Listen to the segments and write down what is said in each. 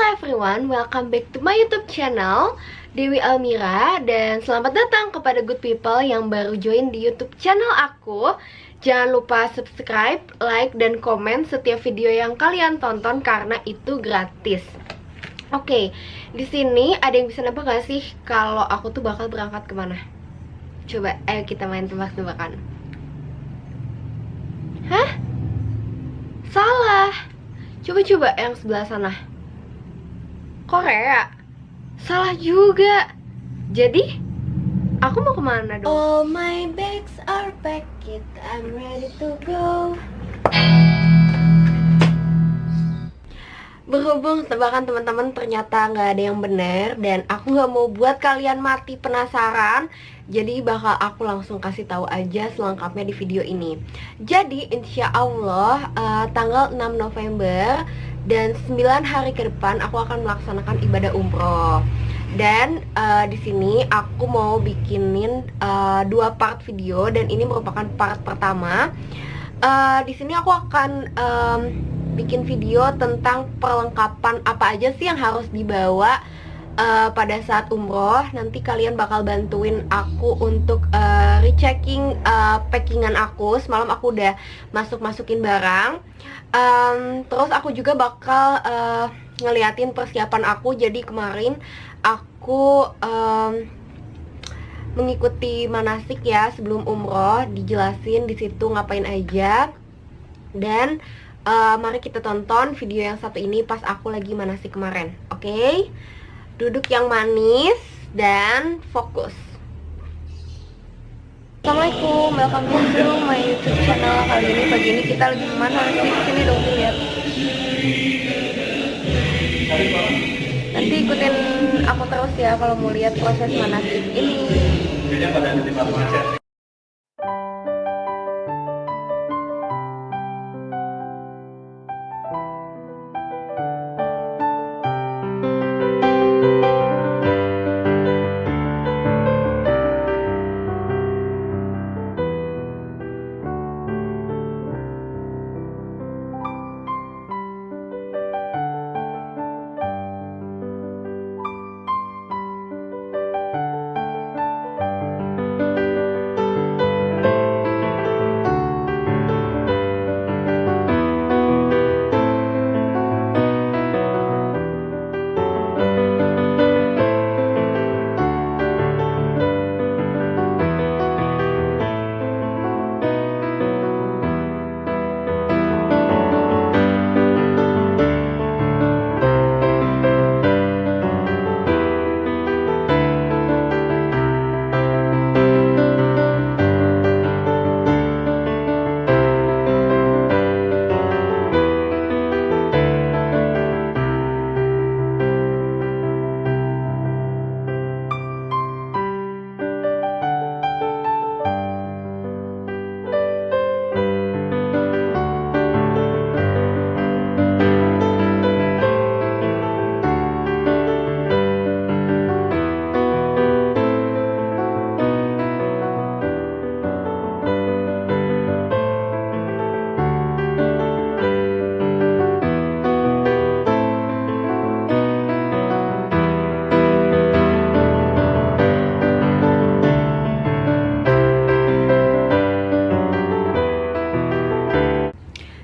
everyone, welcome back to my YouTube channel Dewi Almira. Dan selamat datang kepada good people yang baru join di YouTube channel aku. Jangan lupa subscribe, like, dan komen setiap video yang kalian tonton karena itu gratis. Oke, di sini ada yang bisa nebak gak sih kalau aku tuh bakal berangkat kemana? Coba, ayo kita main tebak-tebakan. Hah? Salah. Coba-coba yang sebelah sana. Korea. Salah juga. Jadi aku mau kemana dong? All my bags are packed, I'm ready to go. Berhubung tebakan teman-teman ternyata nggak ada yang benar dan aku nggak mau buat kalian mati penasaran, jadi bakal aku langsung kasih tahu aja selengkapnya di video ini. Jadi insya Allah tanggal 6 November dan 9 hari ke depan aku akan melaksanakan ibadah umroh. Dan di sini aku mau bikinin 2 part video dan ini merupakan part pertama. Di sini aku akan bikin video tentang perlengkapan apa aja sih yang harus dibawa pada saat umroh. Nanti kalian bakal bantuin aku untuk rechecking packingan aku. Semalam aku udah masukin barang. Terus aku juga bakal ngeliatin persiapan aku. Jadi kemarin aku mengikuti manasik ya sebelum umroh, dijelasin di situ ngapain aja. Dan mari kita tonton video yang satu ini pas aku lagi manasik kemarin. Oke? Duduk yang manis dan fokus. Assalamualaikum, welcome back to my YouTube channel. Kali ini pagi ini kita lagi manasik. Sini dong lihat. Nanti ikutin aku terus ya kalau mau lihat proses manasik ini.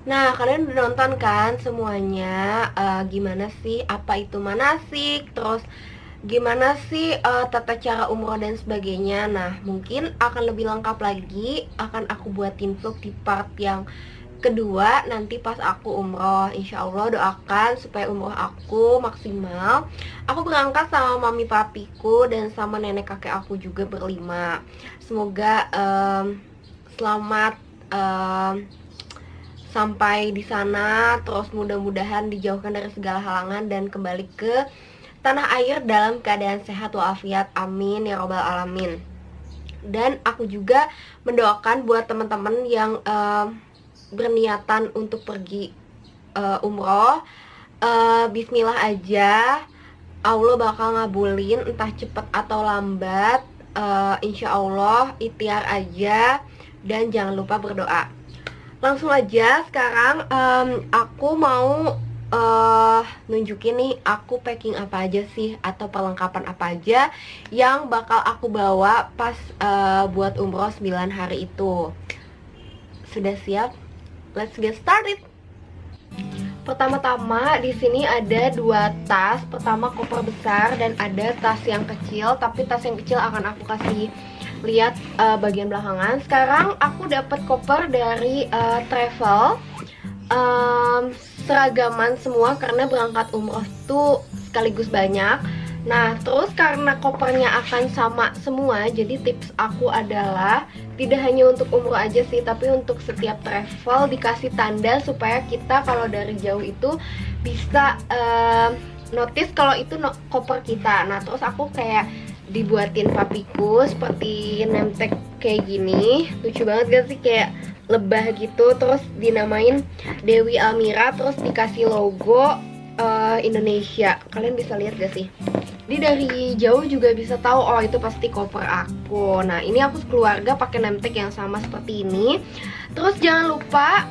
Nah, kalian udah nonton kan semuanya gimana sih, apa itu manasik, terus gimana sih tata cara umroh dan sebagainya. Nah, mungkin akan lebih lengkap lagi, akan aku buatin vlog di part yang kedua nanti pas aku umroh. Insya Allah doakan supaya umroh aku maksimal. Aku berangkat sama mami papiku dan sama nenek kakek aku juga berlima. Semoga selamat sampai di sana, terus mudah-mudahan dijauhkan dari segala halangan dan kembali ke tanah air dalam keadaan sehat walafiat. Amin ya robbal alamin. Dan aku juga mendoakan buat teman-teman yang berniatan untuk pergi umroh, bismillah aja, Allah bakal ngabulin entah cepet atau lambat. Insya Allah ikhtiar aja dan jangan lupa berdoa. Langsung aja sekarang aku mau nunjukin nih aku packing apa aja sih, atau perlengkapan apa aja yang bakal aku bawa pas buat umroh 9 hari itu. Sudah siap? Let's get started. Pertama-tama di sini ada 2 tas. Pertama koper besar dan ada tas yang kecil, tapi tas yang kecil akan aku kasih lihat bagian belakangan. Sekarang aku dapat koper dari travel, seragaman semua karena berangkat umroh itu sekaligus banyak. Nah, terus karena kopernya akan sama semua, jadi tips aku adalah tidak hanya untuk umroh aja sih, tapi untuk setiap travel dikasih tanda supaya kita kalau dari jauh itu bisa notice kalau itu koper kita. Nah, terus aku kayak dibuatin papiku seperti name tag kayak gini. Lucu banget gak sih, kayak lebah gitu, terus dinamain Dewi Almira, terus dikasih logo Indonesia. Kalian bisa lihat gak sih? Jadi dari jauh juga bisa tahu, oh itu pasti koper aku. Nah, ini aku sekeluarga pakai name tag yang sama seperti ini. Terus jangan lupa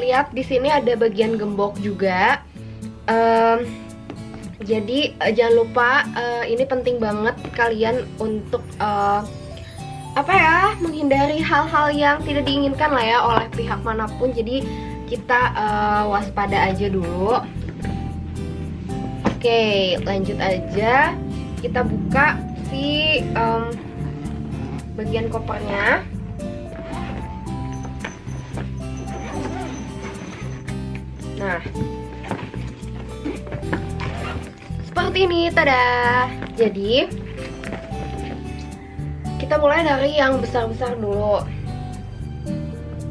lihat di sini ada bagian gembok juga. Jadi jangan lupa, ini penting banget kalian untuk menghindari hal-hal yang tidak diinginkan lah ya oleh pihak manapun. Jadi kita waspada aja dulu. Oke, lanjut aja. Kita buka si bagian kopernya. Nah, seperti ini, tada. Jadi kita mulai dari yang besar-besar dulu.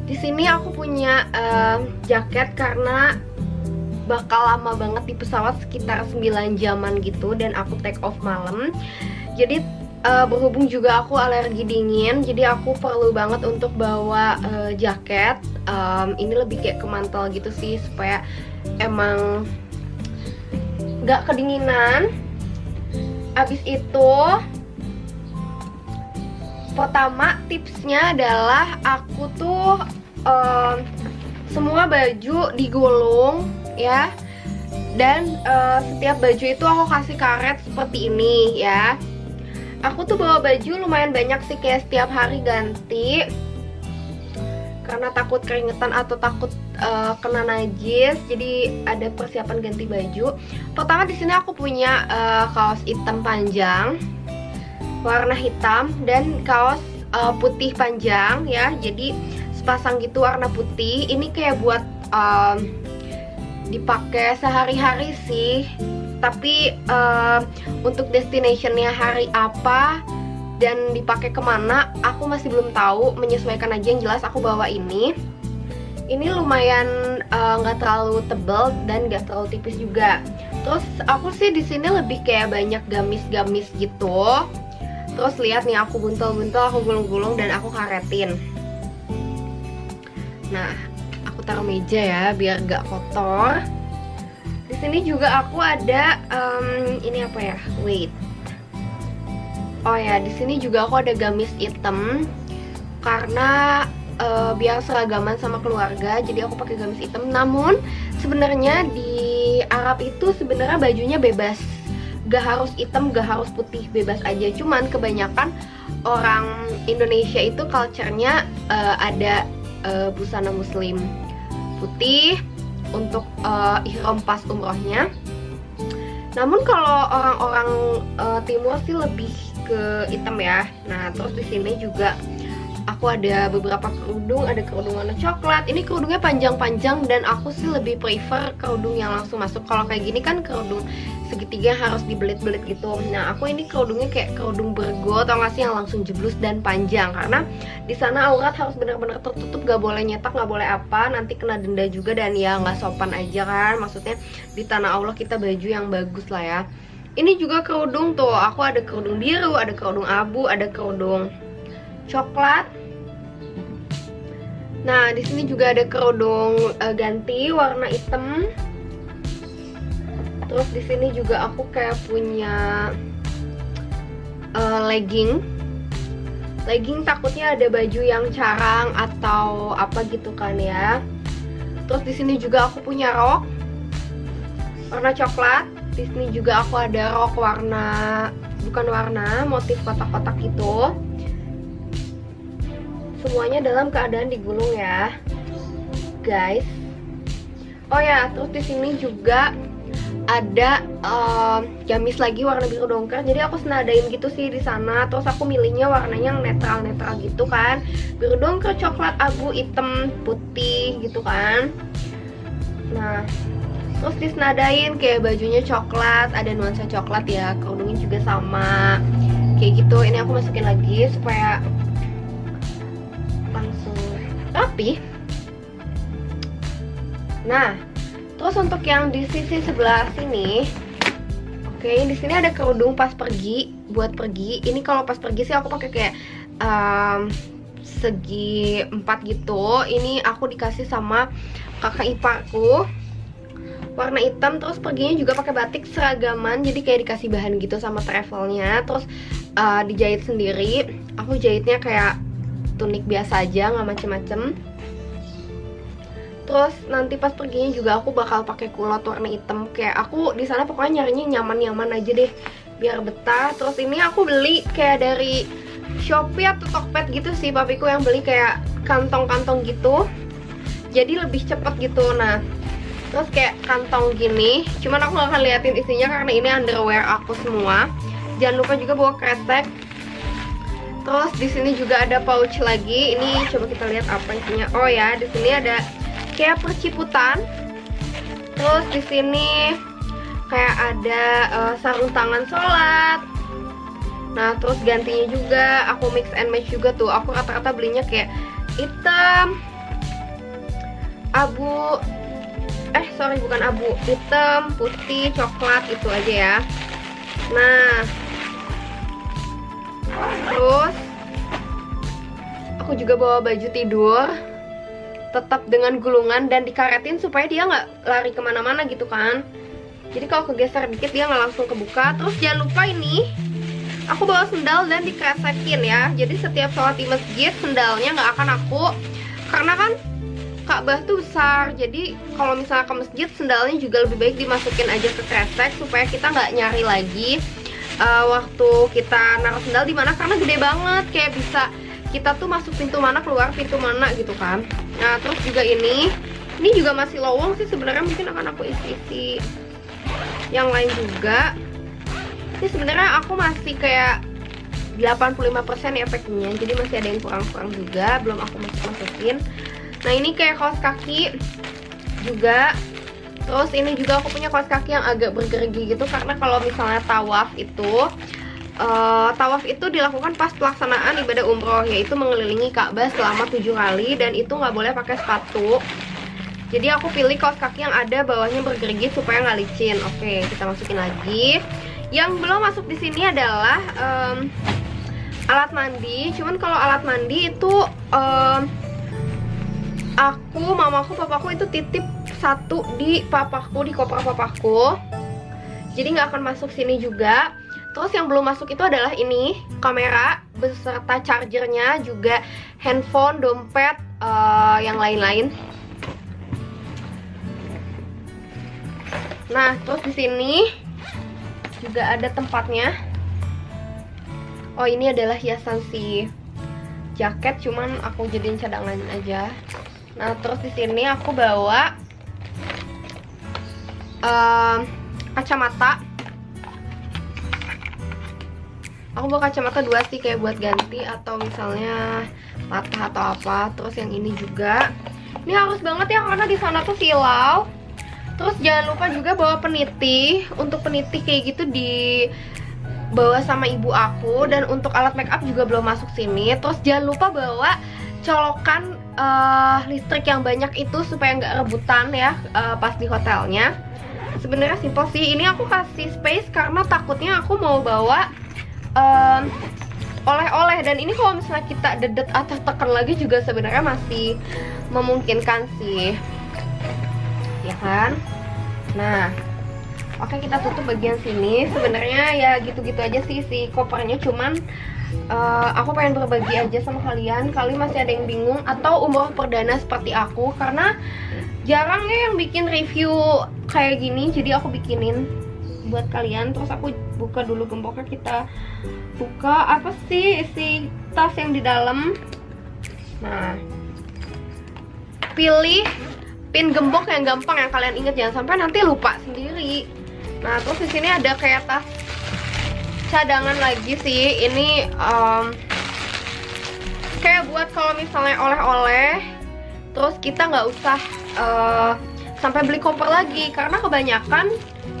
Di sini aku punya jaket karena bakal lama banget di pesawat, sekitar 9 jaman gitu, dan aku take off malam. Jadi berhubung juga aku alergi dingin, jadi aku perlu banget untuk bawa jaket. Ini lebih kayak ke mantel gitu sih, supaya emang gak kedinginan. Abis itu pertama tipsnya adalah aku tuh semua baju digulung ya, dan setiap baju itu aku kasih karet seperti ini ya. Aku tuh bawa baju lumayan banyak sih, kayak setiap hari ganti karena takut keringetan atau takut kena najis, jadi ada persiapan ganti baju. Pertama di sini aku punya kaos hitam panjang warna hitam dan kaos putih panjang ya, jadi sepasang gitu warna putih. Ini kayak buat dipakai sehari-hari sih, tapi untuk destinationnya hari apa dan dipakai kemana aku masih belum tahu, menyesuaikan aja. Yang jelas aku bawa ini lumayan nggak terlalu tebal dan nggak terlalu tipis juga. Terus aku sih di sini lebih kayak banyak gamis-gamis gitu. Terus lihat nih, aku buntel-buntel, aku gulung-gulung dan aku karetin. Nah, aku taruh meja ya biar gak kotor. Di sini juga aku ada ini apa ya? Wait. Oh ya, di sini juga aku ada gamis hitam karena biar seragaman sama keluarga. Jadi aku pakai gamis hitam. Namun sebenarnya di Arab itu sebenarnya bajunya bebas. Gak harus hitam, gak harus putih, bebas aja. Cuman kebanyakan orang Indonesia itu culture-nya ada busana muslim putih untuk ihram pas umrohnya. Namun kalau orang-orang timur sih lebih ke hitam ya. Nah, terus di sini juga aku ada beberapa kerudung, ada kerudung warna coklat. Ini kerudungnya panjang-panjang dan aku sih lebih prefer kerudung yang langsung masuk. Kalau kayak gini kan kerudung segitiga harus dibelit-belit gitu. Nah, aku ini kerudungnya kayak kerudung bergo, tau gak sih, yang langsung jeblus dan panjang. Karena di sana aurat harus benar-benar tertutup, gak boleh nyetak, gak boleh apa, nanti kena denda juga dan ya nggak sopan aja kan. Maksudnya di tanah Allah kita baju yang bagus lah ya. Ini juga kerudung tuh, aku ada kerudung biru, ada kerudung abu, ada kerudung coklat. Nah, di sini juga ada kerudung ganti warna hitam. Terus di sini juga aku kayak punya legging. Legging takutnya ada baju yang carang atau apa gitu kan ya. Terus di sini juga aku punya rok. warna coklat. Di sini juga aku ada rok warna, bukan warna, motif kotak-kotak gitu. Semuanya dalam keadaan digulung ya, guys. Oh ya, terus di sini juga ada gamis lagi warna biru dongker. Jadi aku senadain gitu sih di sana. Terus aku milihnya warnanya yang netral-netral gitu kan. Biru dongker, coklat, abu, hitam, putih gitu kan. Nah, terus disenadain kayak bajunya coklat, ada nuansa coklat ya. Kerudungnya juga sama. Kayak gitu. Ini aku masukin lagi supaya langsung rapi. Nah, terus untuk yang di sisi sebelah sini, oke, di sini ada kerudung pas pergi, buat pergi. Ini kalau pas pergi sih aku pakai kayak segi 4 gitu. Ini aku dikasih sama kakak iparku, warna hitam. Terus perginya juga pakai batik seragaman, jadi kayak dikasih bahan gitu sama travelnya. Terus dijahit sendiri. Aku jahitnya kayak tunik biasa aja, nggak macem-macem. Terus nanti pas perginya juga aku bakal pakai kulot warna hitam. Kayak aku di sana pokoknya nyarinya nyaman-nyaman aja deh, biar betah. Terus ini aku beli kayak dari Shopee atau Tokped gitu sih, papiku yang beli kayak kantong-kantong gitu. Jadi lebih cepet gitu. Nah, terus kayak kantong gini. Cuman aku gak akan liatin isinya karena ini underwear aku semua. Jangan lupa juga bawa kresek. Terus di sini juga ada pouch lagi. Ini coba kita lihat apa isinya. Oh ya, di sini ada kayak perciputan. Terus di sini kayak ada sarung tangan sholat. Nah, terus gantinya juga aku mix and match juga tuh. Aku rata-rata belinya kayak hitam, abu, bukan abu, hitam, putih, coklat, itu aja ya. Nah, terus aku juga bawa baju tidur, tetap dengan gulungan dan dikaretin supaya dia nggak lari kemana-mana gitu kan. Jadi kalau kegeser dikit dia nggak langsung kebuka. Terus jangan lupa ini aku bawa sendal dan dikresekin ya. Jadi setiap sholat di masjid sendalnya nggak akan aku, karena kan Ka'bah tuh besar. Jadi kalau misalnya ke masjid sendalnya juga lebih baik dimasukin aja ke kresek supaya kita nggak nyari lagi waktu kita naruh sendal di mana, karena gede banget, kayak bisa kita tuh masuk pintu mana keluar pintu mana gitu kan. Nah, terus juga ini juga masih lowong sih sebenarnya, mungkin akan aku isi-isi yang lain juga. Ini sebenarnya aku masih kayak 85% ya packingnya, jadi masih ada yang kurang-kurang juga, belum aku masukin. Nah, ini kayak kaos kaki juga. Terus ini juga aku punya kaos kaki yang agak bergerigi gitu, karena kalau misalnya tawaf itu dilakukan pas pelaksanaan ibadah umroh, yaitu mengelilingi Ka'bah selama 7 kali, dan itu nggak boleh pakai sepatu. Jadi aku pilih kaos kaki yang ada bawahnya bergerigi supaya nggak licin. Oke, kita masukin lagi. Yang belum masuk di sini adalah alat mandi. Cuman kalau alat mandi itu mamaku, papaku itu titip satu di papaku, di koper papaku. Jadi nggak akan masuk sini juga. Terus yang belum masuk itu adalah ini, kamera beserta chargernya, juga handphone, dompet, yang lain-lain. Nah, terus di sini juga ada tempatnya. Oh, ini adalah hiasan si jaket, cuman aku jadiin cadangan aja. Nah, terus di sini aku bawa kacamata. Aku bawa kacamata 2 sih, kayak buat ganti atau misalnya patah atau apa. Terus yang ini juga. Ini harus banget ya karena di sana tuh silau. Terus jangan lupa juga bawa peniti. Untuk peniti kayak gitu dibawa sama ibu aku. Dan untuk alat make up juga belum masuk sini. Terus jangan lupa bawa colokan listrik yang banyak itu supaya nggak rebutan ya pas di hotelnya. Sebenarnya simpel sih. Ini aku kasih space karena takutnya aku mau bawa oleh-oleh, dan ini kalau misalnya kita dedet atau tekan lagi juga sebenarnya masih memungkinkan sih, ya kan. Nah, Oke, kita tutup bagian sini. Sebenarnya ya gitu-gitu aja sih si kopernya, cuman aku pengen berbagi aja sama kalian. Kali masih ada yang bingung atau umroh perdana seperti aku, karena jarangnya yang bikin review kayak gini, jadi aku bikinin buat kalian. Terus aku buka dulu gemboknya, kita buka apa sih isi tas yang di dalam. Nah, pilih pin gembok yang gampang yang kalian inget, jangan sampai nanti lupa sendiri. Nah, terus di sini ada kayak tas cadangan lagi sih. Ini kayak buat kalau misalnya oleh-oleh, terus kita nggak usah sampai beli koper lagi, karena kebanyakan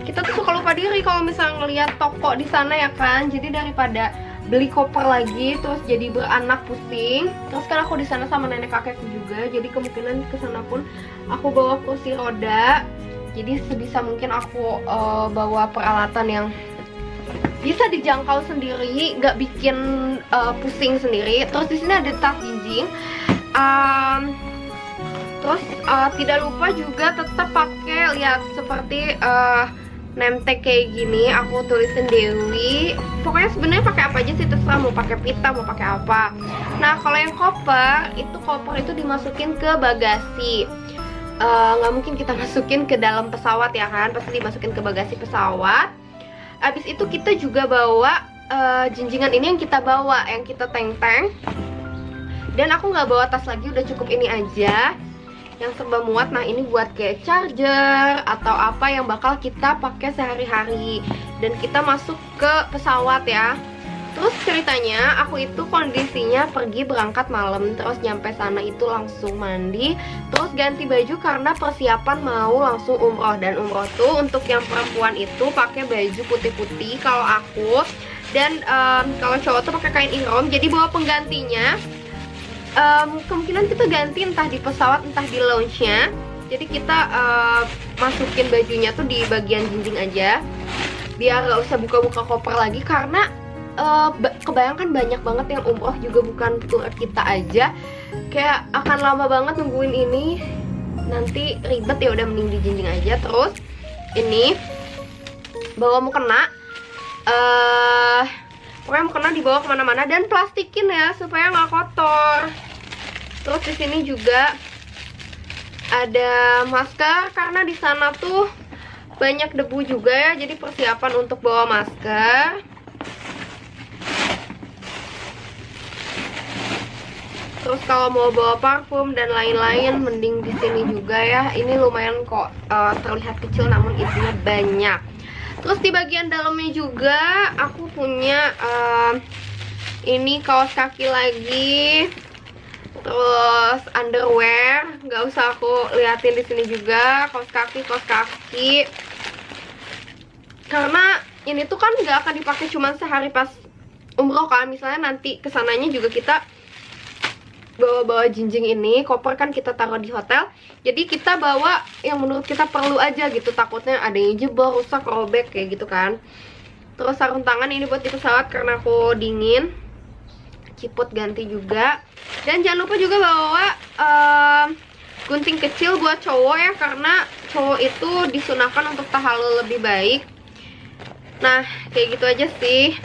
kita tuh suka lupa diri kalau misalnya ngeliat toko di sana ya kan. Jadi daripada beli koper lagi terus jadi beranak pusing. Terus kan aku di sana sama nenek kakekku juga, jadi kemungkinan kesana pun aku bawa kursi roda. Jadi sebisa mungkin aku bawa peralatan yang bisa dijangkau sendiri, nggak bikin pusing sendiri. Terus di sini ada tas jinjing. Terus tidak lupa juga tetap pakai, lihat seperti name tag kayak gini. Aku tulisin Dewi. Pokoknya sebenarnya pakai apa aja sih terserah, mau pakai pita, mau pakai apa. Nah, kalau yang koper itu dimasukin ke bagasi. Nggak mungkin kita masukin ke dalam pesawat ya kan, pasti dimasukin ke bagasi pesawat. Abis itu kita juga bawa jinjingan ini yang kita bawa, yang kita teng-teng. Dan aku nggak bawa tas lagi, udah cukup ini aja yang serba muat. Nah, ini buat kayak charger atau apa yang bakal kita pakai sehari-hari. Dan kita masuk ke pesawat ya. Terus ceritanya aku itu kondisinya pergi berangkat malam, terus nyampe sana itu langsung mandi, terus ganti baju karena persiapan mau langsung umroh. Dan umroh tuh untuk yang perempuan itu pakai baju putih-putih kalau aku, dan kalau cowok tuh pakai kain ihram. Jadi bawa penggantinya. Kemungkinan kita ganti entah di pesawat entah di lounge-nya. Jadi kita masukin bajunya tuh di bagian jinjing aja, biar gak usah buka-buka koper lagi, karena kebayangkan banyak banget yang umroh juga bukan tour kita aja, kayak akan lama banget nungguin ini, nanti ribet. Ya udah mending dijinjing aja. Terus ini bawa mukena, pokoknya mukena dibawa kemana-mana dan plastikin ya supaya nggak kotor. Terus di sini juga ada masker karena di sana tuh banyak debu juga ya, jadi persiapan untuk bawa masker. Terus kalau mau bawa parfum dan lain-lain mending di sini juga ya. Ini lumayan kok terlihat kecil namun isinya banyak. Terus di bagian dalamnya juga aku punya ini kaos kaki lagi. Terus underwear, nggak usah aku liatin di sini juga, kaos kaki. Karena ini tuh kan nggak akan dipakai cuma sehari pas umroh kan. Misalnya nanti kesananya juga kita bawa jinjing ini, koper kan kita taruh di hotel, jadi kita bawa yang menurut kita perlu aja gitu, takutnya ada yang jebol, rusak, robek kayak gitu kan. Terus sarung tangan ini buat di pesawat karena aku dingin, ciput ganti juga. Dan jangan lupa juga bawa gunting kecil buat cowok ya, karena cowok itu disunahkan untuk tahalul lebih baik. Nah, kayak gitu aja sih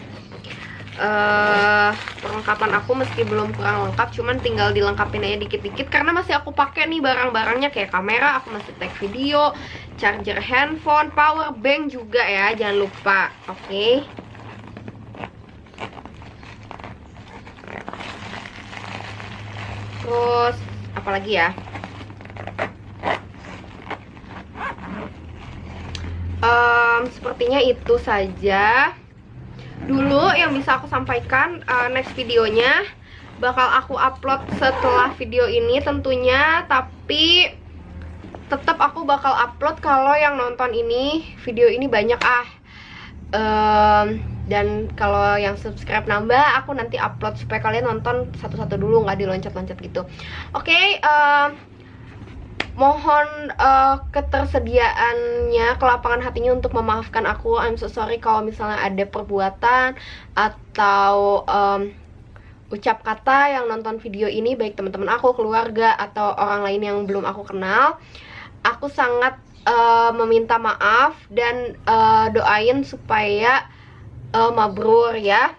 perlengkapan aku, meski belum kurang lengkap, cuman tinggal dilengkapin aja dikit-dikit karena masih aku pakai nih barang-barangnya, kayak kamera aku masih take video, charger handphone, power bank juga ya, jangan lupa. Oke. Terus apalagi ya, sepertinya itu saja dulu yang bisa aku sampaikan. Next videonya bakal aku upload setelah video ini tentunya, tapi tetap aku bakal upload kalau yang nonton ini video ini banyak dan kalau yang subscribe nambah, aku nanti upload supaya kalian nonton satu-satu dulu, nggak diloncat-loncat gitu. Oke, mohon ketersediaannya, kelapangan hatinya untuk memaafkan aku. I'm so sorry kalau misalnya ada perbuatan atau ucap kata yang nonton video ini, baik teman-teman aku, keluarga, atau orang lain yang belum aku kenal. aku sangat meminta maaf dan doain supaya mabrur ya.